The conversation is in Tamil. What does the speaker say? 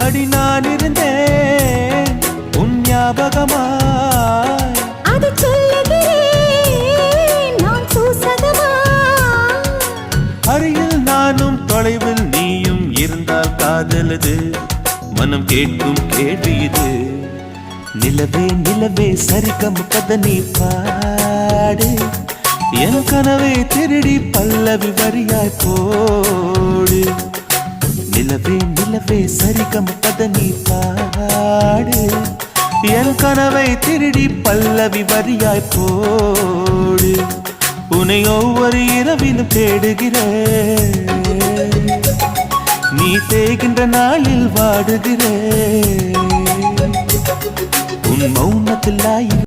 அடி நான் இருந்தேன் உன் ஞாபகமாய், அது சொல்லுகிறேன் நான் சூசகமா. அருகில் நானும் தொலைவில் நீயும் இருந்தால் காதலது மனம் கேட்கும் கேள்வி இது. நிலவே நிலவே சரிகம கதனி பாடு, என் கனவை திருடி பல்லவி வரியாய் போடு. நிலவே நிலவே சரிகம கதனி பாடு, என் கனவை திருடி பல்லவி வரியாய் போடு. உன்னை ஒவ்வொரு இரவிலும் தேடுகிறேன், நீ தேகின்ற நாளில் வாடுகிறேன். உன் மௌனத்தில்